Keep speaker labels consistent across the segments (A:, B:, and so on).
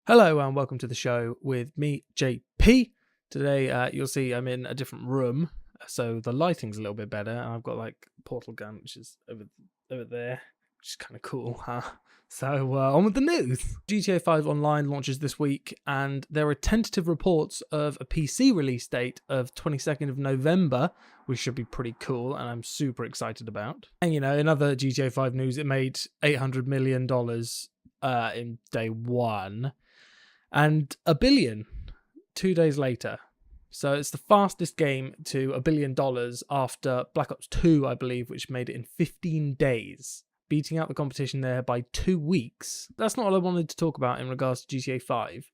A: Hello and welcome to the show with me, JP. Today, you'll see I'm in a different room, so the lighting's a little bit better, and I've got like a portal gun, which is over there, which is kind of cool, huh? So on with the news. GTA 5 Online launches this week, and there are tentative reports of a PC release date of 22nd of November, which should be pretty cool, and I'm super excited about. And you know, in other GTA 5 news, it made $800 million in day one. And $1 billion 2 days later. So it's the fastest game to $1 billion after Black Ops 2, I believe, which made it in 15 days, beating out the competition there by 2 weeks. That's not all I wanted to talk about in regards to GTA 5.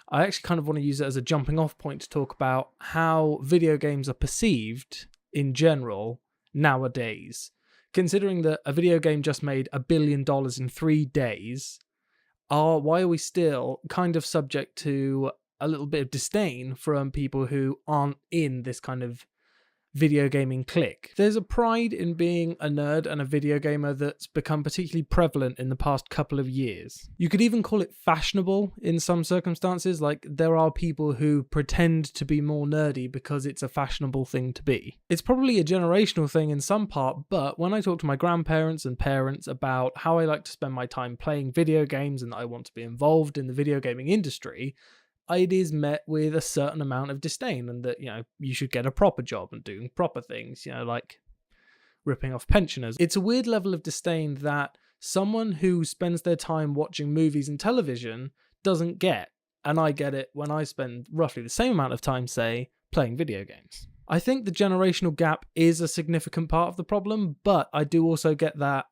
A: I actually kind of want to use it as a jumping off point to talk about how video games are perceived in general nowadays. Considering that a video game just made $1 billion in 3 days, why are we still kind of subject to a little bit of disdain from people who aren't in this kind of video gaming clique? There's a pride in being a nerd and a video gamer that's become particularly prevalent in the past couple of years. You could even call it fashionable in some circumstances, like there are people who pretend to be more nerdy because it's a fashionable thing to be. It's probably a generational thing in some part, but when I talk to my grandparents and parents about how I like to spend my time playing video games and that I want to be involved in the video gaming industry, it is met with a certain amount of disdain, and that, you know, you should get a proper job and doing proper things, you know, like ripping off pensioners. It's a weird level of disdain that someone who spends their time watching movies and television doesn't get, and I get it when I spend roughly the same amount of time, say, playing video games. I think the generational gap is a significant part of the problem, but I do also get that,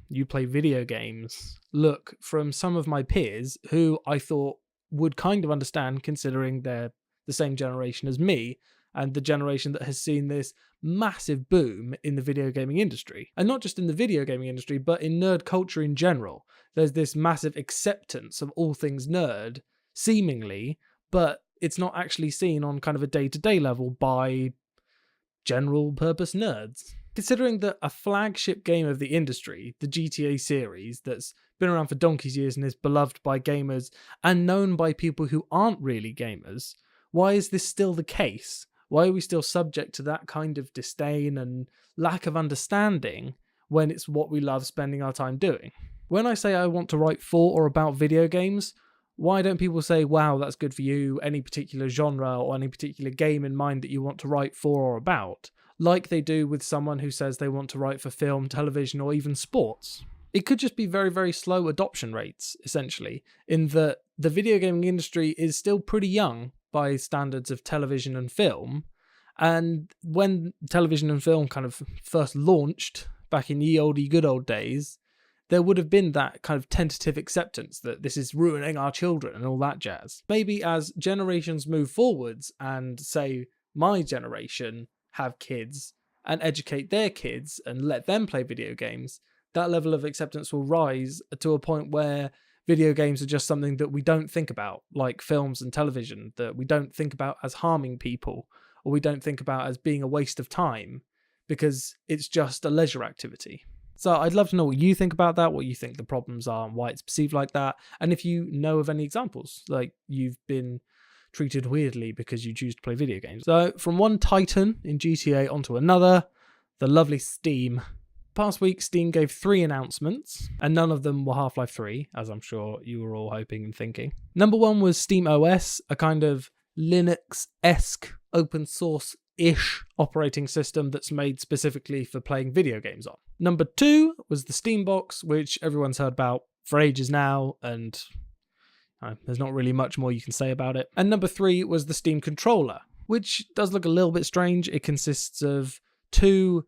A: you play video games, look from some of my peers who I thought would kind of understand, considering they're the same generation as me and the generation that has seen this massive boom in the video gaming industry. And not just in the video gaming industry, but in nerd culture in general. There's this massive acceptance of all things nerd, seemingly, but it's not actually seen on kind of a day-to-day level by general purpose nerds. Considering that a flagship game of the industry, the GTA series, that's been around for donkey's years and is beloved by gamers and known by people who aren't really gamers, why is this still the case? Why are we still subject to that kind of disdain and lack of understanding when it's what we love spending our time doing? When I say I want to write for or about video games, why don't people say, wow, that's good for you, any particular genre or any particular game in mind that you want to write for or about, like they do with someone who says they want to write for film, television, or even sports? It could just be very, very slow adoption rates, essentially, in that the video gaming industry is still pretty young by standards of television and film. And when television and film kind of first launched back in ye olde good old days, there would have been that kind of tentative acceptance that this is ruining our children and all that jazz. Maybe as generations move forwards and, say, my generation have kids and educate their kids and let them play video games, that level of acceptance will rise to a point where video games are just something that we don't think about, like films and television, that we don't think about as harming people, or we don't think about as being a waste of time, because it's just a leisure activity. So I'd love to know what you think about that, what you think the problems are and why it's perceived like that, and if you know of any examples, like you've been treated weirdly because you choose to play video games. So from one titan in GTA onto another, the lovely Steam. Past week, Steam gave 3 announcements, and none of them were Half-Life 3, as I'm sure you were all hoping and thinking. Number 1 was Steam OS, a kind of Linux-esque open source-ish operating system that's made specifically for playing video games on. Number 2 was the Steam Box, which everyone's heard about for ages now, and there's not really much more you can say about it. And number 3 was the Steam Controller, which does look a little bit strange. It consists of 2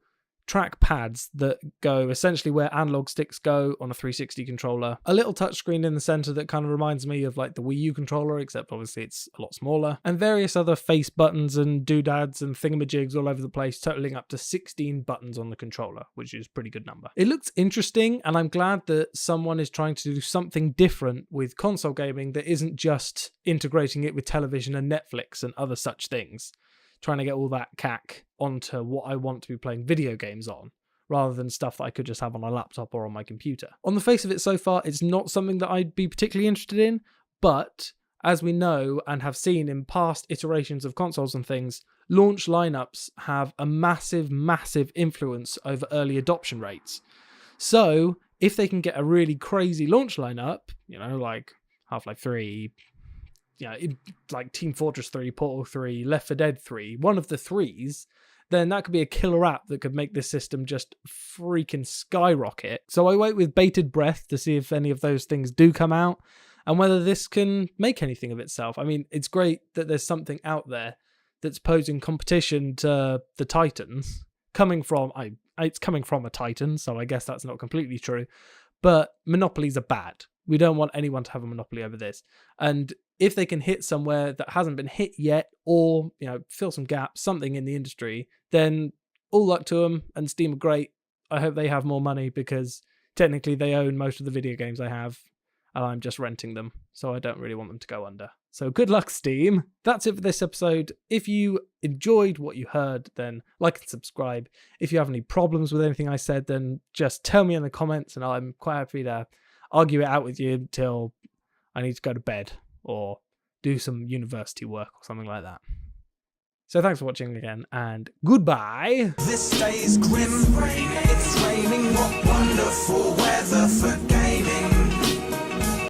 A: track pads that go essentially where analog sticks go on a 360 controller. A little touchscreen in the center that kind of reminds me of like the Wii U controller, except obviously it's a lot smaller. And various other face buttons and doodads and thingamajigs all over the place, totaling up to 16 buttons on the controller, which is a pretty good number. It looks interesting, and I'm glad that someone is trying to do something different with console gaming that isn't just integrating it with television and Netflix and other such things, trying to get all that cack onto what I want to be playing video games on, rather than stuff that I could just have on a laptop or on my computer. On the face of it so far, it's not something that I'd be particularly interested in, but as we know and have seen in past iterations of consoles and things, launch lineups have a massive, massive influence over early adoption rates. So if they can get a really crazy launch lineup, like Half-Life 3, like Team Fortress 3, Portal 3, Left 4 Dead 3, one of the threes, then that could be a killer app that could make this system just freaking skyrocket. So I wait with bated breath to see if any of those things do come out and whether this can make anything of itself. I mean, it's great that there's something out there that's posing competition to the Titans, it's coming from a Titan, so I guess that's not completely true, but monopolies are bad. We don't want anyone to have a monopoly over this. And if they can hit somewhere that hasn't been hit yet, or fill some gaps, something in the industry, then all luck to them. And Steam are great. I hope they have more money, because technically they own most of the video games I have, and I'm just renting them, so I don't really want them to go under. So good luck, Steam. That's it for this episode. If you enjoyed what you heard, then like and subscribe. If you have any problems with anything I said, then just tell me in the comments, and I'm quite happy to argue it out with you until I need to go to bed or do some university work or something like that. So thanks for watching again, and goodbye.
B: This day is grim, it's raining, what wonderful weather for